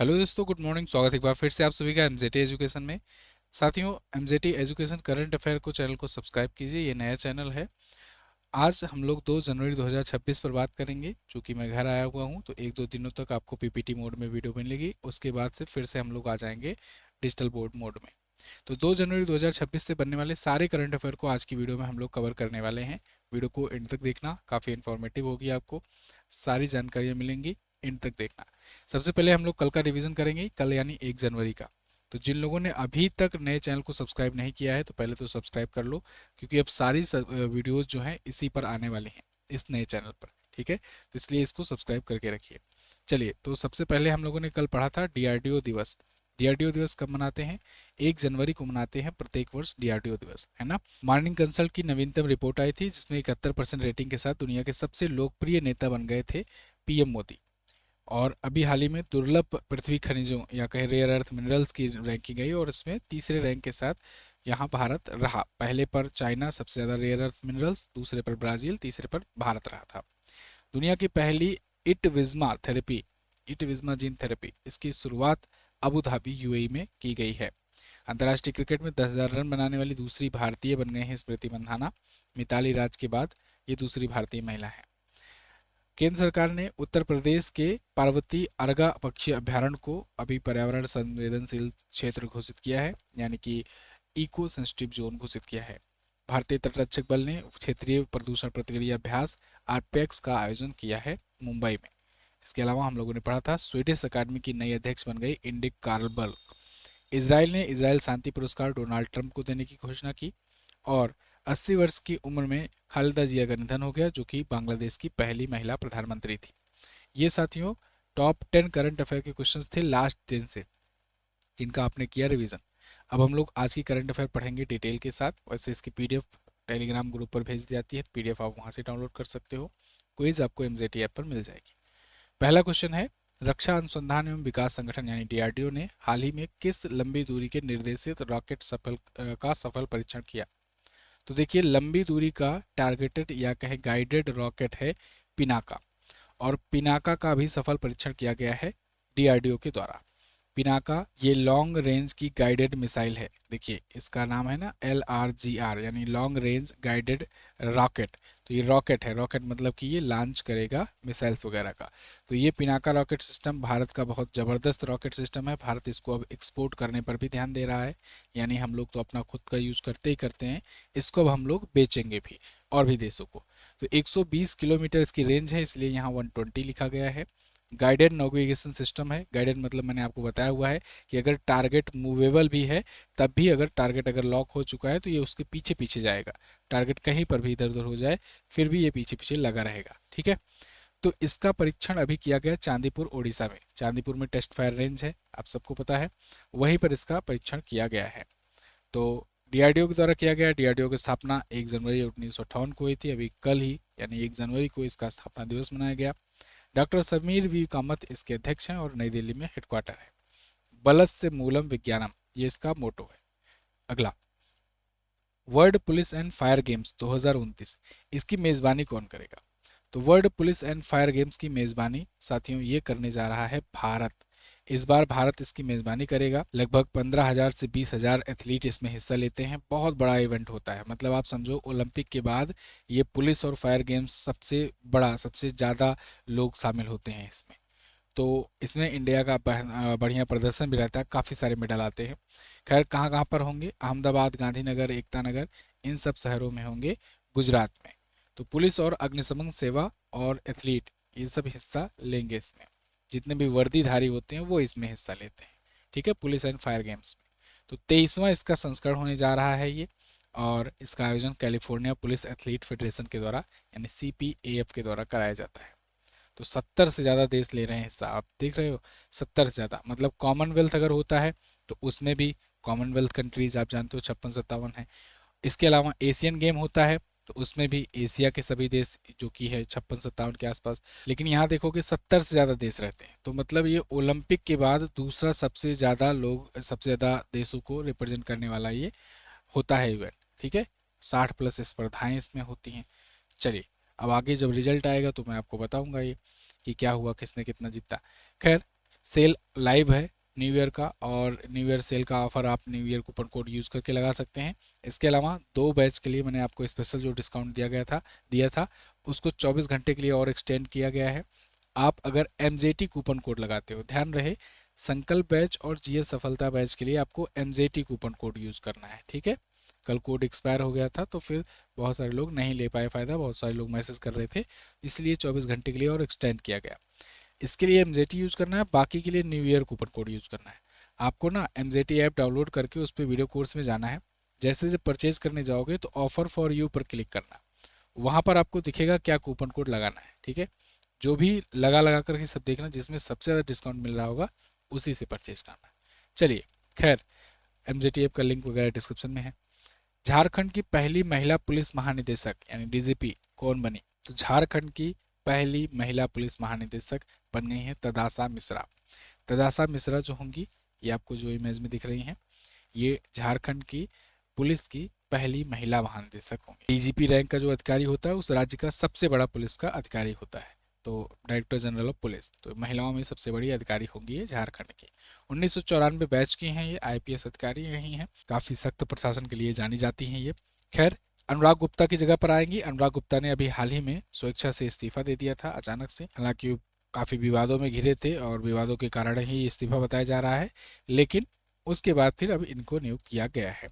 Hello दोस्तों, good morning. स्वागत है एक बार फिर से आप सभी का एमजेटी एजुकेशन में। साथियों, एमजेटी एजुकेशन करंट अफेयर को चैनल को सब्सक्राइब कीजिए, ये नया चैनल है। आज हम लोग 2 जनवरी 2026 पर बात करेंगे। चूँकि मैं घर आया हुआ हूँ तो एक दो दिनों तक आपको पीपीटी मोड में वीडियो मिलेगी, उसके बाद से फिर से हम लोग आ जाएंगे डिजिटल बोर्ड मोड में। तो 2 जनवरी 2026 से बनने वाले सारे करंट अफेयर को आज की वीडियो में हम लोग कवर करने वाले हैं। वीडियो को एंड तक देखना, काफ़ी इन्फॉर्मेटिव होगी, आपको सारी जानकारियाँ मिलेंगी, एंड तक देखना। सबसे पहले हम लोग कल का रिवीजन करेंगे, कल यानी 1 जनवरी का। तो जिन लोगों ने अभी तक नए चैनल को सब्सक्राइब नहीं किया है तो पहले तो सब्सक्राइब कर लो, क्योंकि अब सारी वीडियोस जो हैं इसी पर आने वाली हैं, इस नए चैनल पर। ठीक है, तो इसलिए इसको सब्सक्राइब करके रखिए। चलिए, तो सबसे पहले हम लोगों ने कल पढ़ा था डीआरडीओ दिवस। डीआरडीओ दिवस कब मनाते हैं? 1 जनवरी को मनाते हैं प्रत्येक वर्ष डीआरडीओ दिवस, है ना। मॉर्निंग कंसल्ट की नवीनतम रिपोर्ट आई थी जिसमें 71% रेटिंग के साथ दुनिया के सबसे लोकप्रिय नेता बन गए थे पीएम मोदी। और अभी हाल ही में दुर्लभ पृथ्वी खनिजों या कहें रेयर अर्थ मिनरल्स की रैंकिंग गई और इसमें तीसरे रैंक के साथ यहाँ भारत रहा। पहले पर चाइना सबसे ज़्यादा रेयर अर्थ मिनरल्स, दूसरे पर ब्राज़ील, तीसरे पर भारत रहा था। दुनिया की पहली इट विज्मा जीन थेरेपी, इसकी शुरुआत अबू धाबी यूएई में की गई है। अंतर्राष्ट्रीय क्रिकेट में 10,000 रन बनाने वाली दूसरी भारतीय बन गए हैं स्मृति मंधाना। मिताली राज के बाद ये दूसरी भारतीय महिला है। केंद्र सरकार ने उत्तर प्रदेश के पार्वती अर्गा पक्षी अभ्यारण्य को अभी पर्यावरण संवेदनशील क्षेत्र घोषित किया है, यानी कि इको सेंसिटिव जोन घोषित किया है। भारतीय तटरक्षक बल ने क्षेत्रीय प्रदूषण प्रतिक्रिया अभ्यास आरपेक्स का आयोजन किया है मुंबई में। इसके अलावा हम लोगों ने पढ़ा था स्वीडिश अकादमी की नई अध्यक्ष बन गई इंडिक कार्लबर्ग। इसराइल ने इजराइल शांति पुरस्कार डोनाल्ड ट्रंप को देने की घोषणा की। और 80 वर्ष की उम्र में खालिदा जिया का निधन हो गया, जो कि बांग्लादेश की पहली महिला प्रधानमंत्री थी। ये साथियों टॉप 10 करंट अफेयर के क्वेश्चंस थे लास्ट दिन से, जिनका आपने किया रिवीजन। अब हम लोग आज की करंट अफेयर पढ़ेंगे डिटेल के साथ। वैसे इसकी पीडीएफ टेलीग्राम ग्रुप पर भेज दी जाती है, पीडीएफ आप वहां से डाउनलोड कर सकते हो। क्विज आपको एमजेटी ऐप पर मिल जाएगी। पहला क्वेश्चन है, रक्षा अनुसंधान एवं विकास संगठन यानी डीआरडीओ ने हाल ही में किस लंबी दूरी के निर्देशित रॉकेट का सफल परीक्षण किया? तो देखिए, लंबी दूरी का टारगेटेड या कहे गाइडेड रॉकेट है पिनाका। और पिनाका का भी सफल परीक्षण किया गया है डीआरडीओ के द्वारा। पिनाका ये लॉन्ग रेंज की गाइडेड मिसाइल है। देखिए, इसका नाम है ना LRGR, यानी लॉन्ग रेंज गाइडेड रॉकेट। तो ये रॉकेट है, रॉकेट मतलब कि ये लॉन्च करेगा मिसाइल्स वगैरह का। तो ये पिनाका रॉकेट सिस्टम भारत का बहुत ज़बरदस्त रॉकेट सिस्टम है। भारत इसको अब एक्सपोर्ट करने पर भी ध्यान दे रहा है, यानी हम लोग तो अपना खुद का यूज़ करते ही करते हैं, इसको अब हम लोग बेचेंगे भी और भी देशों को। तो 120 किलोमीटर इसकी रेंज है, इसलिए यहाँ 120 लिखा गया है। गाइडेड नेविगेशन सिस्टम है। गाइडेड मतलब मैंने आपको बताया हुआ है कि अगर टारगेट मूवेबल भी है तब भी अगर टारगेट अगर लॉक हो चुका है तो ये उसके पीछे पीछे जाएगा। टारगेट कहीं पर भी इधर उधर हो जाए फिर भी ये पीछे पीछे लगा रहेगा। ठीक है, तो इसका परीक्षण अभी किया गया चांदीपुर उड़ीसा में। चांदीपुर में टेस्ट फायर रेंज है, आप सबको पता है, वहीं पर इसका परीक्षण किया गया है। तो डीआरडीओ के द्वारा किया गया। डीआरडीओ की स्थापना 1 जनवरी 1958 को हुई थी। अभी कल ही यानी 1 जनवरी को इसका स्थापना दिवस मनाया गया। डॉक्टर समीर वी कामत इसके अध्यक्ष हैं और नई दिल्ली में हेडक्वार्टर है। बलस से मूलम विज्ञानम, ये इसका मोटो है। अगला, world police and fire games 2029, इसकी मेजबानी कौन करेगा? तो world police and fire games की मेजबानी साथियों ये करने जा रहा है भारत। इस बार भारत इसकी मेजबानी करेगा। लगभग 15,000 से 20,000 एथलीट इसमें हिस्सा लेते हैं। बहुत बड़ा इवेंट होता है, मतलब आप समझो ओलंपिक के बाद ये पुलिस और फायर गेम्स सबसे बड़ा, सबसे ज़्यादा लोग शामिल होते हैं इसमें। तो इसमें इंडिया का बढ़िया प्रदर्शन भी रहता है, काफ़ी सारे मेडल आते हैं। खैर, कहाँ कहाँ पर होंगे? अहमदाबाद, गांधीनगर, एकता नगर, इन सब शहरों में होंगे, गुजरात में। तो पुलिस और अग्निशमन सेवा और एथलीट ये सब हिस्सा लेंगे इसमें। जितने भी वर्दीधारी होते हैं वो इसमें हिस्सा लेते हैं। ठीक है, पुलिस एंड फायर गेम्स में। तो 23वां इसका संस्करण होने जा रहा है ये। और इसका आयोजन कैलिफोर्निया पुलिस एथलीट फेडरेशन के द्वारा यानी CPAF के द्वारा कराया जाता है। तो 70 से ज़्यादा देश ले रहे हैं हिस्सा, आप देख रहे हो, 70 से ज़्यादा। मतलब कॉमनवेल्थ अगर होता है तो उसमें भी, कॉमनवेल्थ कंट्रीज आप जानते हो 56-57 है। इसके अलावा एशियन गेम होता है तो उसमें भी एशिया के सभी देश जो कि है 56-57 के आसपास। लेकिन यहाँ देखो कि 70 से ज़्यादा देश रहते हैं। तो मतलब ये ओलंपिक के बाद दूसरा सबसे ज़्यादा लोग, सबसे ज़्यादा देशों को रिप्रेजेंट करने वाला ये होता है इवेंट। ठीक है, 60+ स्पर्धाएं इसमें होती हैं। चलिए, अब आगे जब रिजल्ट आएगा तो मैं आपको बताऊंगा ये कि क्या हुआ, किसने कितना जीता। खैर, सेल लाइव है न्यू ईयर का, और न्यू ईयर सेल का ऑफर आप new year coupon code use करके लगा सकते हैं। इसके अलावा 2 बैच के लिए मैंने आपको स्पेशल जो डिस्काउंट दिया था उसको 24 घंटे के लिए और एक्सटेंड किया गया है। आप अगर MJT कूपन कोड लगाते हो, ध्यान रहे संकल्प बैच और GS सफलता बैच के लिए आपको MJT कूपन कोड यूज़ करना है, ठीक है। कल कोड एक्सपायर हो गया था तो फिर बहुत सारे लोग नहीं ले पाए फ़ायदा, बहुत सारे लोग मैसेज कर रहे थे, इसलिए 24 घंटे के लिए और एक्सटेंड किया गया। इसके लिए MJT यूज़ करना है, बाकी के लिए new year coupon code use करना है। आपको ना MJT ऐप डाउनलोड करके उस पर वीडियो कोर्स में जाना है। जैसे जब परचेज करने जाओगे तो ऑफर फॉर यू पर क्लिक करना, वहाँ पर आपको दिखेगा क्या कूपन कोड लगाना है, ठीक है। जो भी लगा करके सब देखना, जिसमें सबसे ज़्यादा डिस्काउंट मिल रहा होगा उसी से परचेज करना। चलिए खैर, MJT ऐप का लिंक वगैरह डिस्क्रिप्शन में है। झारखंड की पहली महिला पुलिस महानिदेशक यानी DGP कौन बनी? तो झारखंड की पहली महिला पुलिस महानिदेशक बन गई हैं तदासा मिश्रा। तदासा मिश्रा जो होंगी, ये आपको जो इमेज में दिख रही हैं, ये झारखंड की पुलिस की पहली महिला महानिदेशक होंगी। DGP रैंक का जो अधिकारी होता है उस राज्य का सबसे बड़ा पुलिस का अधिकारी होता है, तो डायरेक्टर जनरल ऑफ पुलिस, तो महिलाओं में सबसे बड़ी अधिकारी होंगी ये झारखंड की। 1994 बैच की हैं ये, IPS अधिकारी रही हैं, काफ़ी सख्त प्रशासन के लिए जानी जाती हैं ये। खैर, अनुराग गुप्ता की जगह पर आएंगी। अनुराग गुप्ता ने अभी हाल ही में स्वेच्छा से इस्तीफा दे दिया था अचानक से, हालांकि काफ़ी विवादों में घिरे थे और विवादों के कारण ही इस्तीफा बताया जा रहा है, लेकिन उसके बाद फिर अब इनको नियुक्त किया गया है।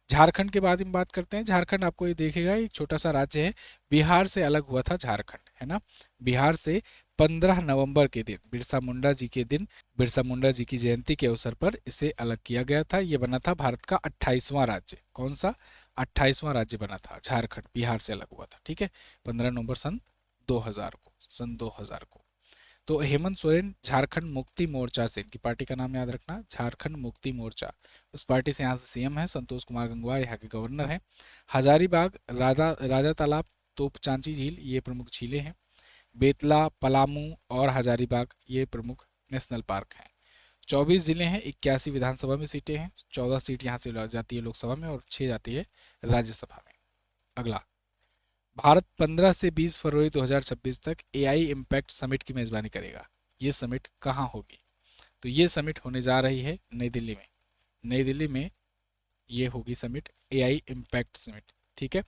झारखंड के बाद हम बात करते हैं। झारखंड आपको ये देखेगा एक छोटा सा राज्य है, बिहार से अलग हुआ था झारखंड, है ना। बिहार से 15 नवंबर के दिन, बिरसा मुंडा जी के दिन, बिरसा मुंडा जी की जयंती के अवसर पर इसे अलग किया गया था। ये बना था भारत का 28वां राज्य। कौन सा? 28वां राज्य बना था झारखंड, बिहार से अलग हुआ था, ठीक है। 15 नवंबर सन 2000 को। तो हेमंत सोरेन झारखंड मुक्ति मोर्चा से, इनकी पार्टी का नाम याद रखना, झारखंड मुक्ति मोर्चा, उस पार्टी से यहाँ से CM है। संतोष कुमार गंगवार यहाँ के गवर्नर हैं। हजारीबाग, राजा तालाब, तोपचांची झील ये प्रमुख झीलें हैं। बेतला, पलामू और हजारीबाग ये प्रमुख नेशनल पार्क हैं। 24 जिले हैं, 81 विधानसभा में सीटें हैं। 14 सीट यहाँ से जाती है लोकसभा में और 6 जाती है राज्यसभा में। अगला, भारत 15 से 20 फरवरी 2026 तक AI इम्पैक्ट समिट की मेजबानी करेगा। ये समिट कहाँ होगी? तो ये समिट होने जा रही है नई दिल्ली में। नई दिल्ली में ये होगी समिट, AI इम्पैक्ट समिट, ठीक है।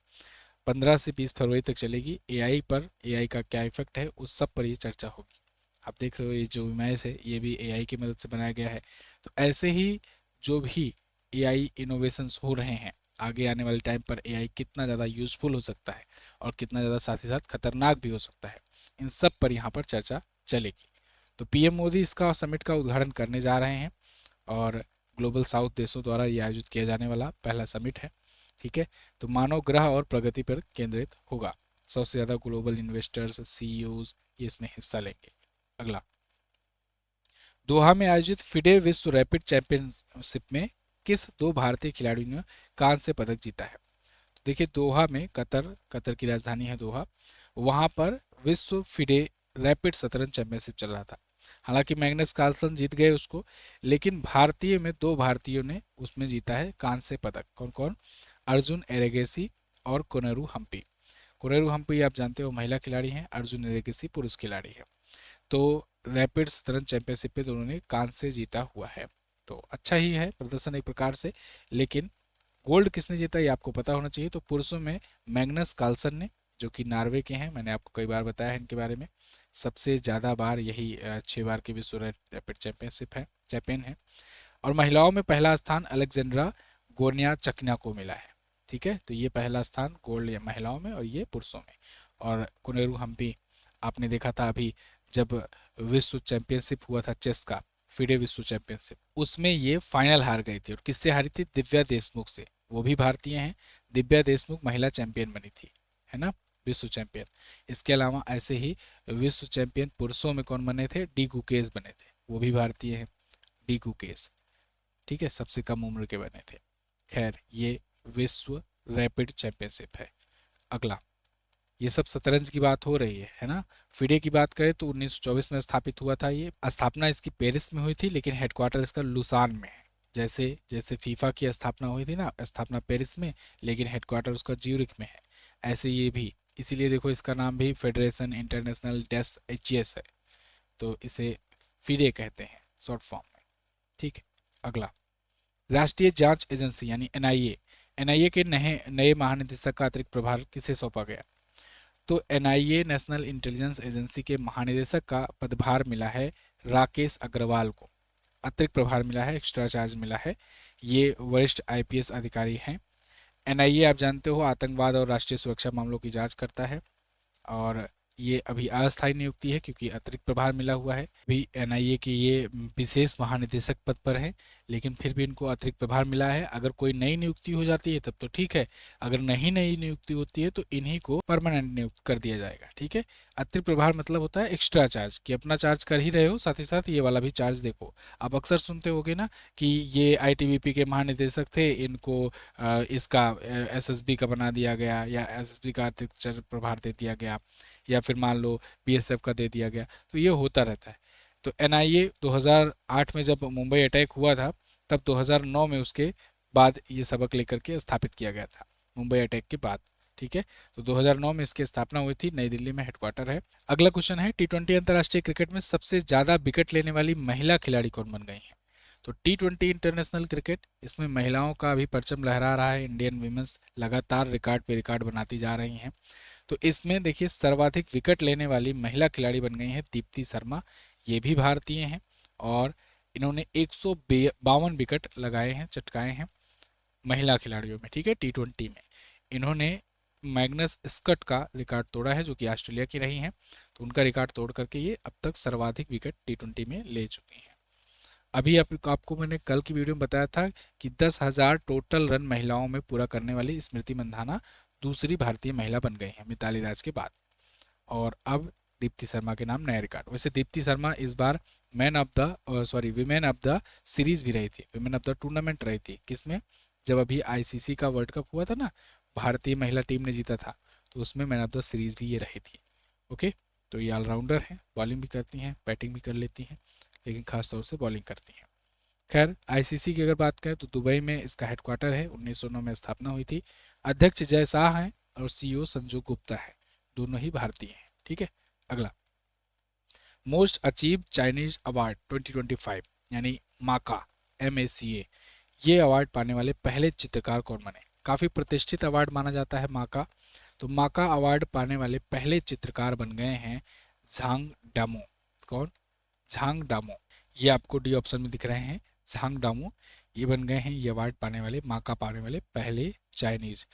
15 से 20 फरवरी तक चलेगी। AI पर, AI का क्या इफेक्ट है उस सब पर ये चर्चा होगी। आप देख रहे हो ये जो इमेज है ये भी AI की मदद से बनाया गया है। तो ऐसे ही जो भी AI इनोवेशंस हो रहे हैं, आगे आने वाले टाइम पर AI कितना ज़्यादा यूज़फुल हो सकता है और कितना ज़्यादा साथ ही साथ खतरनाक भी हो सकता है, इन सब पर यहाँ पर चर्चा चलेगी। तो PM मोदी इसका समिट का उद्घाटन करने जा रहे हैं और ग्लोबल साउथ देशों द्वारा ये आयोजित किया जाने वाला पहला समिट है, ठीक है। तो मानव ग्रह और प्रगति पर केंद्रित होगा। 100 से ज़्यादा ग्लोबल इन्वेस्टर्स, CEOs ये इसमें हिस्सा लेंगे। अगला, दोहा में आयोजित FIDE विश्व रैपिड चैंपियनशिप में किस 2 भारतीय खिलाड़ियों ने कांस्य पदक जीता है? तो देखिए, दोहा में, कतर की राजधानी है दोहा, वहाँ पर विश्व FIDE रैपिड शतरंज चैंपियनशिप चल रहा था। हालांकि मैग्नस कार्लसन जीत गए उसको, लेकिन भारतीय में 2 भारतीयों ने उसमें जीता है कांस्य पदक। कौन कौन? अर्जुन एरेगेसी और कोनेरू हम्पी। कोनेरू हम्पी आप जानते हो महिला खिलाड़ी हैं, अर्जुन एरेगेसी पुरुष खिलाड़ी है। तो रैपिड शतरंज चैंपियनशिप पे दोनों ने कांस्य जीता हुआ है, तो अच्छा ही है प्रदर्शन एक प्रकार से। लेकिन गोल्ड किसने जीता ये आपको पता होना चाहिए। तो पुरुषों में मैग्नस कार्लसन ने, जो कि नॉर्वे के हैं, मैंने आपको कई बार बताया है इनके बारे में, सबसे ज़्यादा बार यही 6 बार की विश्व रैपिड चैंपियन है। और महिलाओं में पहला स्थान अलेक्जेंड्रा गोनियाचकिना को मिला है, ठीक है। तो ये पहला स्थान गोल्ड महिलाओं में और ये पुरुषों में। और कोनेरू हम्पी आपने देखा था अभी जब विश्व चैंपियनशिप हुआ था चेस का, FIDE विश्व चैंपियनशिप, उसमें ये फाइनल हार गई थी। और किससे हारी थी? दिव्या देशमुख से, वो भी भारतीय हैं। दिव्या देशमुख महिला चैंपियन बनी थी, है ना, विश्व चैंपियन। इसके अलावा ऐसे ही विश्व चैंपियन पुरुषों में कौन बने थे? डी गुकेश बने थे, वो भी भारतीय हैं, डी गुकेश, ठीक है, सबसे कम उम्र के बने थे। खैर, ये विश्व रैपिड चैंपियनशिप है। अगला, ये सब शतरंज की बात हो रही है ना। FIDE की बात करें तो 1924 में स्थापित हुआ था। ये स्थापना इसकी पेरिस में हुई थी, लेकिन हेडक्वार्टर इसका लुसान में है। जैसे जैसे फीफा की स्थापना हुई थी ना, स्थापना पेरिस में, लेकिन हेडक्वार्टर उसका ज्यूरिख में है, ऐसे ये भी। इसीलिए देखो इसका नाम भी फेडरेशन इंटरनेशनल डेस HES है, तो इसे FIDE कहते हैं, शॉर्ट फॉर्म में। ठीक है, अगला राष्ट्रीय जांच एजेंसी यानी एनआईए। एनआईए के नए नए महानिदेशक का अतिरिक्त प्रभार किसे सौंपा गया? तो एनआईए नेशनल इंटेलिजेंस एजेंसी के महानिदेशक का पदभार मिला है राकेश अग्रवाल को। अतिरिक्त प्रभार मिला है, एक्स्ट्रा चार्ज मिला है। ये वरिष्ठ आईपीएस अधिकारी हैं। एनआईए आप जानते हो आतंकवाद और राष्ट्रीय सुरक्षा मामलों की जांच करता है, और ये अभी अस्थायी नियुक्ति है क्योंकि अतिरिक्त प्रभार मिला हुआ है। अभी एनआईए के ये विशेष महानिदेशक पद पर हैं, लेकिन फिर भी इनको अतिरिक्त प्रभार मिला है। अगर कोई नई नियुक्ति हो जाती है तब तो ठीक है, अगर नहीं नई नियुक्ति होती है तो इन्हीं को परमानेंट नियुक्त कर दिया जाएगा। ठीक है, अतिरिक्त प्रभार मतलब होता है एक्स्ट्रा चार्ज, कि अपना चार्ज कर ही रहे हो, साथ ही साथ ये वाला भी चार्ज देखो। आप अक्सर सुनते होगे ना कि ये आईटीबीपी के महानिदेशक थे, इनको इसका एसएसबी का बना दिया गया, या एसएसबी का अतिरिक्त प्रभार दे दिया गया, या फिर मान लो बीएसएफ का दे दिया गया। तो ये होता रहता है। तो एनआईए 2008 में जब मुंबई अटैक हुआ था, तब 2009 में उसके बाद ये सबक लेकर के स्थापित किया गया था, मुंबई अटैक के बाद। ठीक है, तो 2009 में इसकी स्थापना हुई थी, नई दिल्ली में हेडक्वार्टर है। अगला क्वेश्चन है, टी20 अंतर्राष्ट्रीय क्रिकेट में सबसे ज्यादा विकेट लेने वाली महिला खिलाड़ी कौन बन गई है? तो टी20 इंटरनेशनल क्रिकेट, इसमें महिलाओं का भी परचम लहरा रहा है। इंडियन वीमेंस लगातार रिकॉर्ड पे रिकॉर्ड बनाती जा रही हैं। तो इसमें देखिए सर्वाधिक विकेट लेने वाली महिला खिलाड़ी बन गई हैं दीप्ति शर्मा। ये भी भारतीय हैं, और इन्होंने 152 विकेट लगाए हैं, चटकाए हैं महिला खिलाड़ियों में। ठीक है, टी20 में इन्होंने मैग्नस स्कट का रिकॉर्ड तोड़ा है, जो कि ऑस्ट्रेलिया की रही हैं। तो उनका रिकॉर्ड तोड़ करके ये अब तक सर्वाधिक विकेट टी20 में ले चुकी हैं। अभी आपको मैंने कल की वीडियो में बताया था कि 10,000 टोटल रन महिलाओं में पूरा करने वाली स्मृति मंधाना दूसरी भारतीय महिला बन गई हैं मिताली राज के बाद। और अब दीप्ति शर्मा के नाम नया रिकॉर्ड। वैसे दीप्ति शर्मा इस बार विमेन ऑफ द सीरीज भी रही थी, विमेन ऑफ द टूर्नामेंट रही थी। किसमें? जब अभी आईसीसी का वर्ल्ड कप हुआ था ना, भारतीय महिला टीम ने जीता था, तो उसमें मैन ऑफ द सीरीज भी ये रही थी। ओके, तो ये ऑलराउंडर हैं, बॉलिंग भी करती हैं, बैटिंग भी कर लेती हैं, लेकिन खास तौर से बॉलिंग करती हैं। खैर, आईसीसी की अगर बात करें तो दुबई में इसका हेडक्वार्टर है, 1909 में स्थापना हुई थी। अध्यक्ष जय शाह हैं और सीईओ संजू गुप्ता है, दोनों ही भारतीय हैं। ठीक है, अगला मोस्ट अचीव चाइनीज अवार्ड 2025 यानी माका MACA, ये अवार्ड पाने वाले पहले चित्रकार कौन बने? काफ़ी प्रतिष्ठित अवार्ड माना जाता है माका। तो माका अवार्ड पाने वाले पहले चित्रकार बन गए हैं झांग डामो। कौन? झांग डामो। ये आपको डी ऑप्शन में दिख रहे हैं, झांग डामो। ये बन गए हैं ये अवार्ड पाने वाले, माका पाने वाले पहले चाइनीज।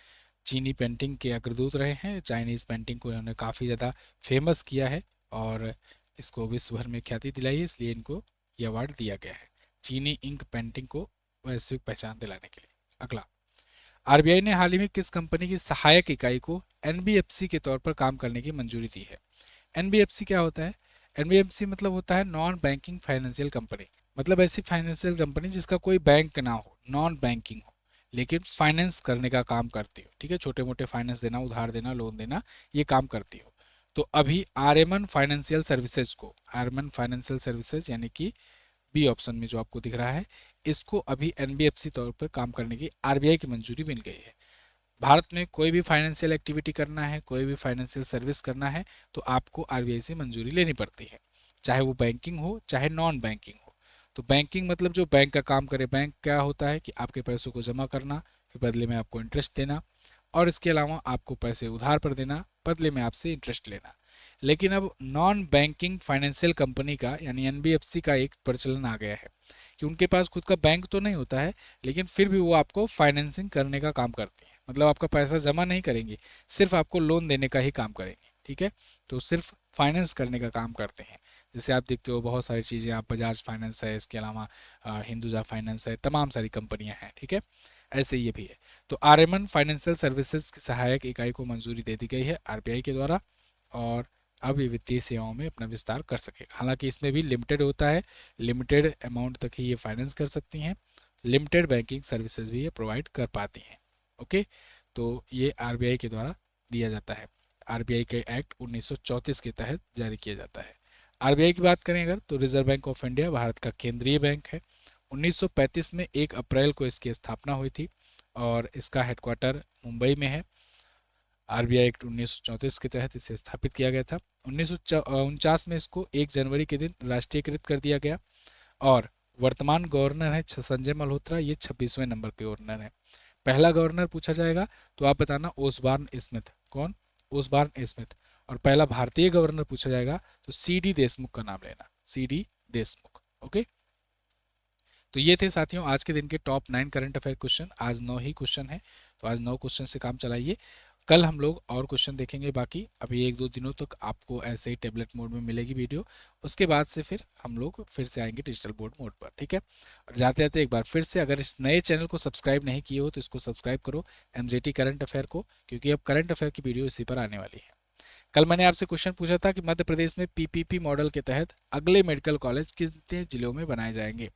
चीनी पेंटिंग के अग्रदूत रहे हैं, चाइनीज़ पेंटिंग को इन्होंने काफ़ी ज़्यादा फेमस किया है और इसको विश्व भर में ख्याति दिलाई है, इसलिए इनको ये अवार्ड दिया गया है, चीनी इंक पेंटिंग को वैश्विक पहचान दिलाने के लिए। अगला, आरबीआई ने हाल ही में किस कंपनी की सहायक इकाई को एनबीएफसी के तौर पर काम करने की मंजूरी दी है? एनबीएफसी क्या होता है? एनबीएफसी मतलब होता है नॉन बैंकिंग फाइनेंशियल कंपनी, मतलब ऐसी फाइनेंशियल कंपनी जिसका कोई बैंक ना हो, नॉन बैंकिंग हो, लेकिन फाइनेंस करने का काम करती हो। ठीक है, छोटे मोटे फाइनेंस देना, उधार देना, लोन देना, ये काम करती हो। तो अभी आरएमएन फाइनेंशियल सर्विसेज को, आरएमएन फाइनेंशियल सर्विसेज यानी कि बी ऑप्शन में जो आपको दिख रहा है, इसको अभी एनबीएफसी तौर पर काम करने की आरबीआई की मंजूरी मिल गई है। भारत में कोई भी फाइनेंशियल एक्टिविटी करना है, कोई भी फाइनेंशियल सर्विस करना है, तो आपको आरबीआई से मंजूरी लेनी पड़ती है, चाहे वो बैंकिंग हो चाहे नॉन बैंकिंग हो। तो बैंकिंग मतलब जो बैंक का काम करे। बैंक क्या होता है कि आपके पैसों को जमा करना, फिर बदले में आपको इंटरेस्ट देना, और इसके अलावा आपको पैसे उधार पर देना, बदले में आपसे इंटरेस्ट लेना। लेकिन अब नॉन बैंकिंग फाइनेंशियल कंपनी का यानी एनबीएफसी का एक प्रचलन आ गया है कि उनके पास खुद का बैंक तो नहीं होता है, लेकिन फिर भी वो आपको फाइनेंसिंग करने का काम करती है। मतलब आपका पैसा जमा नहीं करेंगे, सिर्फ आपको लोन देने का ही काम करेंगे। ठीक है, तो सिर्फ फाइनेंस करने का काम करते हैं। जैसे आप देखते हो बहुत सारी चीज़ें, आप बजाज फाइनेंस है, इसके अलावा हिंदुजा फाइनेंस है, तमाम सारी कंपनियां हैं। ठीक है, ऐसे ये भी है। तो आरएमएन फाइनेंशियल सर्विसेज की सहायक इकाई को मंजूरी दे दी गई है आरबीआई के द्वारा, और अब ये वित्तीय सेवाओं में अपना विस्तार कर सकेगा। हालांकि इसमें भी लिमिटेड होता है, लिमिटेड अमाउंट तक ही ये फाइनेंस कर सकती हैं, लिमिटेड बैंकिंग सर्विसेज भी ये प्रोवाइड कर पाती हैं। ओके, तो ये आरबीआई के द्वारा दिया जाता है। आरबीआई के एक्ट 1934 के तहत जारी किया जाता है। आरबीआई की बात करें अगर, तो reserve bank of India Bharat का केंद्रीय बैंक है। 1935 में 1 अप्रैल को इसकी स्थापना हुई थी और इसका हेडक्वार्टर मुंबई में है। आरबीआई एक्ट 1934 के तहत इसे स्थापित किया गया था। 1949 में इसको 1 जनवरी के दिन राष्ट्रीयकृत कर दिया गया और वर्तमान गवर्नर है संजय मल्होत्रा, ये 26वें नंबर के गवर्नर है। पहला गवर्नर पूछा जाएगा तो आप बताना ओसबॉर्न स्मिथ। कौन? Osborne Smith. और पहला भारतीय गवर्नर पूछा जाएगा तो सीडी देशमुख का नाम लेना, सीडी देशमुख। ओके, तो ये थे साथियों आज के दिन के टॉप 9 करंट अफेयर क्वेश्चन। आज 9 ही क्वेश्चन है, तो आज 9 क्वेश्चन से काम चलाइए। कल हम लोग और क्वेश्चन देखेंगे बाकी। अभी 1-2 दिनों तक आपको ऐसे ही टेबलेट मोड में मिलेगी वीडियो, उसके बाद से फिर हम लोग फिर से आएंगे डिजिटल बोर्ड मोड पर, ठीक है। और जाते जाते एक बार फिर से, अगर इस नए चैनल को सब्सक्राइब नहीं किए हो तो इसको सब्सक्राइब करो, एमजेटी करंट अफेयर को, क्योंकि अब करंट अफेयर की वीडियो इसी पर आने वाली है। कल मैंने आपसे क्वेश्चन पूछा था कि मध्य प्रदेश में पीपीपी मॉडल के तहत अगले मेडिकल कॉलेज कितने जिलों में बनाए जाएंगे?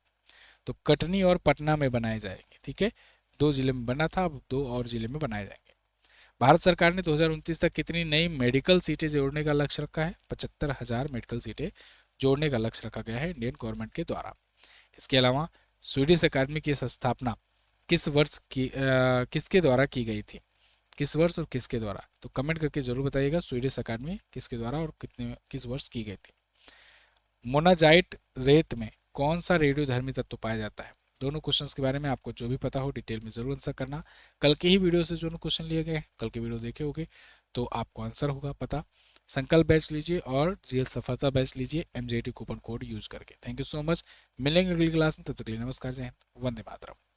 तो कटनी और पटना में बनाए जाएंगे, ठीक है। 2 जिले में बना था, अब 2 और जिले में बनाए जाएंगे। भारत सरकार ने 2029 तक कितनी नई मेडिकल सीटें जोड़ने का लक्ष्य रखा है? 75,000 मेडिकल सीटें जोड़ने का लक्ष्य रखा गया है इंडियन गवर्नमेंट के द्वारा। इसके अलावा स्वीडिश अकादमी की स्थापना किस वर्ष की किसके द्वारा की गई थी? किस वर्ष और किसके द्वारा? तो कमेंट करके जरूर बताइएगा, स्वीडिश अकादमी किसके द्वारा और किस वर्ष की गई थी। मोनाजाइट रेत में कौन सा रेडियोधर्मी तत्व पाया जाता है? दोनों क्वेश्चंस के बारे में आपको जो भी पता हो डिटेल में जरूर आंसर करना। कल के ही वीडियो से जो क्वेश्चन लिए गए, कल के वीडियो देखे होंगे तो आपको आंसर होगा पता। संकल्प बैच लीजिए और जीएल सफलता बैच लीजिए एमजेटी कूपन कोड यूज करके। थैंक यू सो मच, मिलेंगे अगली क्लास में, तब तक के लिए नमस्कार, जय हिंद, वंदे मातरम।